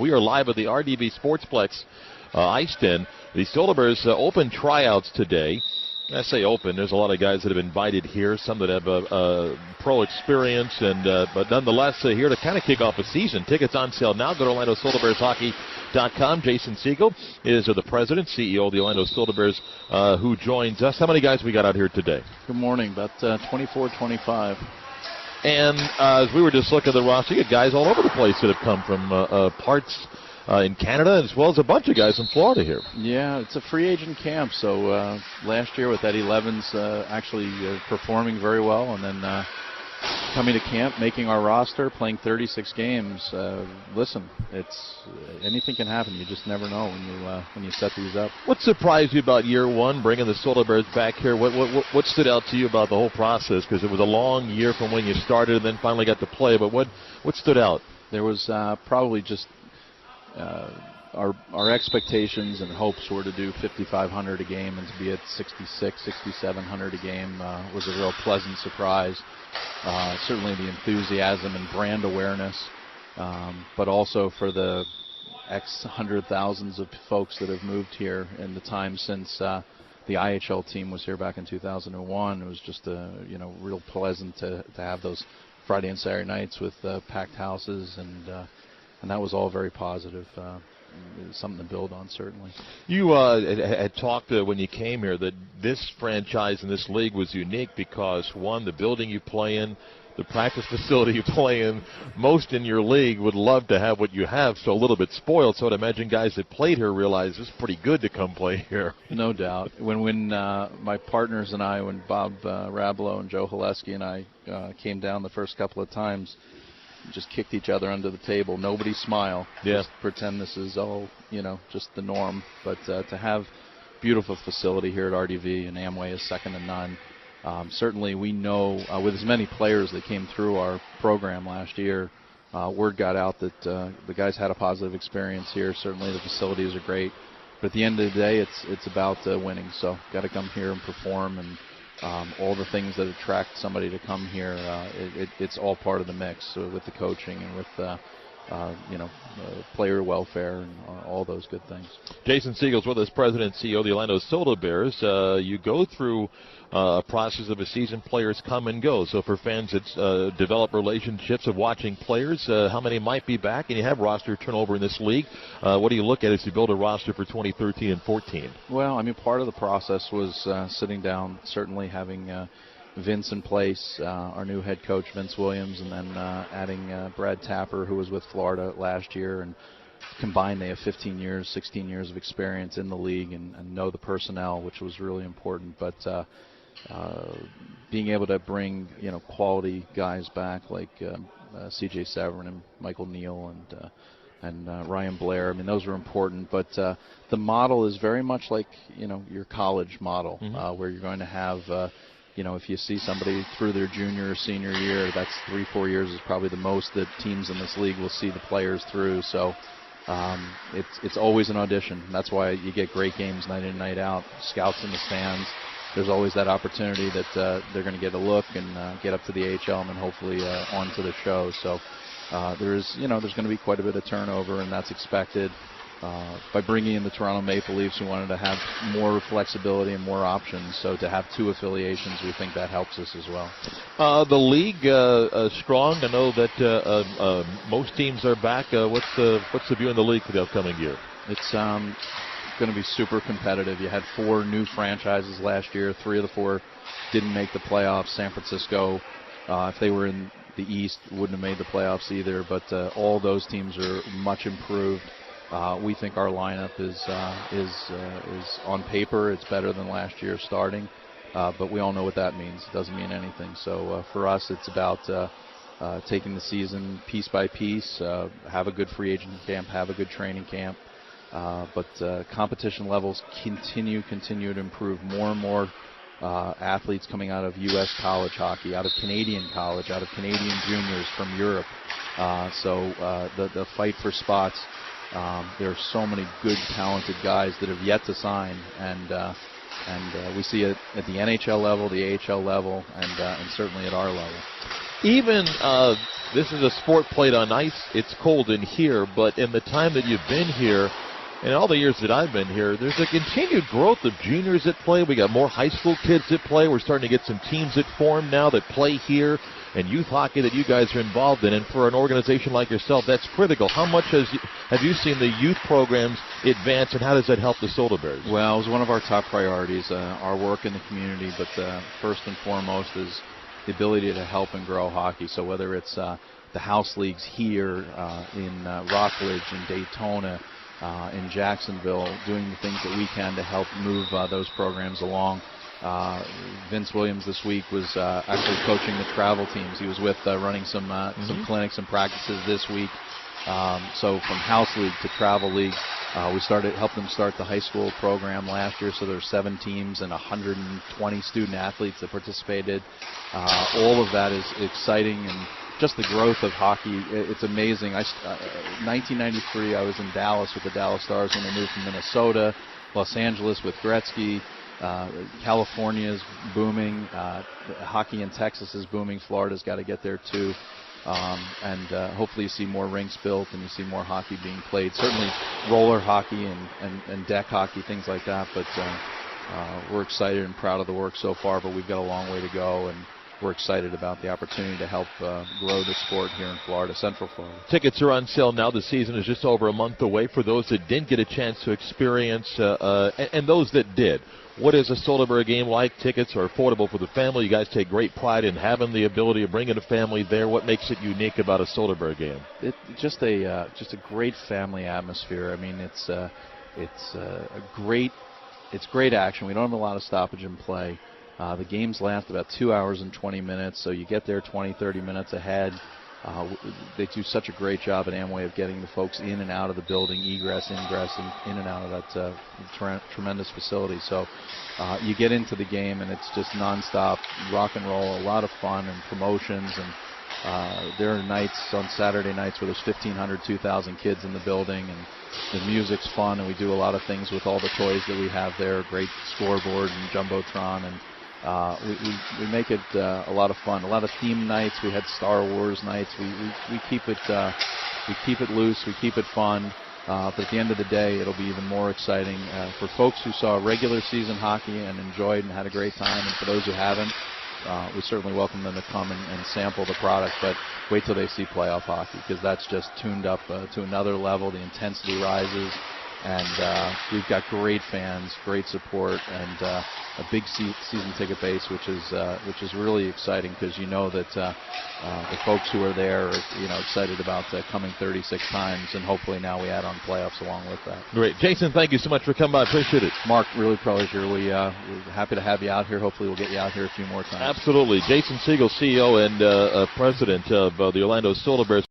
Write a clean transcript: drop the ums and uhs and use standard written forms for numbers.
We are live at the RDV Sportsplex Ice Den. The Solar Bears open tryouts today. I say open. There's a lot of guys that have invited here, some that have a pro experience, but nonetheless here to kind of kick off a season. Tickets on sale now. Go to OrlandoSolarBearsHockey.com. Jason Siegel is the president, CEO of the Orlando Solar Bears, who joins us. How many guys we got out here today? Good morning. About 24, 25. And as we were just looking at the roster, you got guys all over the place that have come from parts in Canada, as well as a bunch of guys in Florida here. Yeah, it's a free agent camp. So last year with Eddie Levens actually performing very well, and then coming to camp, making our roster, playing 36 games. Listen, it's anything can happen. You just never know when you set these up. What surprised you about year one, bringing the Solar Bears back here? What stood out to you about the whole process? Because it was a long year from when you started and then finally got to play. But what stood out? There was probably just our expectations and hopes were to do 5,500 a game, and to be at 6,700 a game was a real pleasant surprise. Certainly the enthusiasm and brand awareness, but also for the hundred thousands of folks that have moved here in the time since the IHL team was here back in 2001. It was just real pleasant to have those Friday and Saturday nights with packed houses, and that was all very positive. Something to build on, certainly. You had talked when you came here that this franchise and this league was unique because, one, the building you play in, the practice facility you play in, most in your league would love to have what you have, so a little bit spoiled. So I'd imagine guys that played here realize it's pretty good to come play here. No doubt. When my partners and I, when Bob Rablow and Joe Haleski and I came down the first couple of times, just kicked each other under the table. Nobody smile. Yeah. Just pretend this is all, just the norm. But to have beautiful facility here at RDV, and Amway is second to none. Certainly we know with as many players that came through our program last year, word got out that the guys had a positive experience here. Certainly the facilities are great. But at the end of the day, it's about winning. So got to come here and perform, and all the things that attract somebody to come here, it's all part of the mix with the coaching and with player welfare and all those good things. Jason Siegel's with us, President and CEO of the Orlando Solar Bears. You go through a process of a season. Players come and go. So for fans, it's develop relationships of watching players. How many might be back? And you have roster turnover in this league. What do you look at as you build a roster for 2013 and 14? Well, part of the process was sitting down, certainly having Vince in place, our new head coach, Vince Williams, and then adding Brad Tapper, who was with Florida last year. And combined, they have 15 years, 16 years of experience in the league and know the personnel, which was really important. But being able to bring, quality guys back like C.J. Severin and Michael Neal and Ryan Blair, those are important. But the model is very much like, your college model, where you're going to have if you see somebody through their junior or senior year, that's 3-4 years is probably the most that teams in this league will see the players through. So it's always an audition. That's why you get great games night in, night out. Scouts in the stands. There's always that opportunity that they're going to get a look and get up to the AHL and then hopefully on to the show. So there's going to be quite a bit of turnover, and that's expected. By bringing in the Toronto Maple Leafs, we wanted to have more flexibility and more options. So to have two affiliations, we think that helps us as well. The league strong. I know that most teams are back. What's the view in the league for the upcoming year? It's going to be super competitive. You had 4 new franchises last year. 3 of the 4 didn't make the playoffs. San Francisco, if they were in the East, wouldn't have made the playoffs either. But all those teams are much improved. We think our lineup is on paper. It's better than last year starting, but we all know what that means. It doesn't mean anything. So for us, it's about taking the season piece by piece, have a good free agent camp, have a good training camp, but competition levels continue to improve. More and more athletes coming out of U.S. college hockey, out of Canadian college, out of Canadian juniors from Europe. So the fight for spots. There are so many good, talented guys that have yet to sign, and And we see it at the NHL level, the AHL level, and certainly at our level. Even this is a sport played on ice. It's cold in here, but in the time that you've been here, and all the years that I've been here, there's a continued growth of juniors that play. We got more high school kids that play. We're starting to get some teams that form now that play here, and youth hockey that you guys are involved in. And for an organization like yourself, that's critical. How much have you seen the youth programs advance, and how does that help the Soda Bears? Well, it was one of our top priorities, our work in the community, but first and foremost is the ability to help and grow hockey. So whether it's the house leagues here in Rockledge, in Daytona, in Jacksonville, doing the things that we can to help move those programs along. Vince Williams this week was actually coaching the travel teams. He was with running some clinics and practices this week. So from house league to travel league, we helped them start the high school program last year. So there's 7 teams and 120 student athletes that participated. All of that is exciting, and just the growth of hockey, it's amazing. 1993, I was in Dallas with the Dallas Stars when they moved from Minnesota, Los Angeles with Gretzky. California is booming. Hockey in Texas is booming. Florida's got to get there too. And hopefully you see more rinks built and you see more hockey being played. Certainly roller hockey and deck hockey, things like that. But we're excited and proud of the work so far, but we've got a long way to go. And we're excited about the opportunity to help grow the sport here in Florida, Central Florida. Tickets are on sale now. The season is just over a month away. For those that didn't get a chance to experience, and those that did, what is a Soda Bear game like? Tickets are affordable for the family. You guys take great pride in having the ability to bring in a family there. What makes it unique about a Soda Bear game? Just a great family atmosphere. I mean, it's great action. We don't have a lot of stoppage in play. The games last about 2 hours and 20 minutes, so you get there 20, 30 minutes ahead. They do such a great job at Amway of getting the folks in and out of the building, egress, ingress, and in and out of that tremendous facility. So you get into the game, and it's just nonstop rock and roll, a lot of fun and promotions. And there are nights on Saturday nights where there's 1,500, 2,000 kids in the building, and the music's fun, and we do a lot of things with all the toys that we have there, great scoreboard and Jumbotron, and we make it a lot of fun. A lot of theme nights. We had Star Wars nights. We keep it loose. We keep it fun. But at the end of the day, it'll be even more exciting for folks who saw regular season hockey and enjoyed and had a great time. And for those who haven't, we certainly welcome them to come and sample the product. But wait till they see playoff hockey, because that's just tuned up to another level. The intensity rises. And we've got great fans, great support, and a big season ticket base, which is really exciting, because you know that the folks who are there are excited about coming 36 times, and hopefully now we add on playoffs along with that. Great, Jason. Thank you so much for coming by. Appreciate it. Mark, really pleasure. We're happy to have you out here. Hopefully we'll get you out here a few more times. Absolutely, Jason Siegel, CEO and President of the Orlando Soda Bears.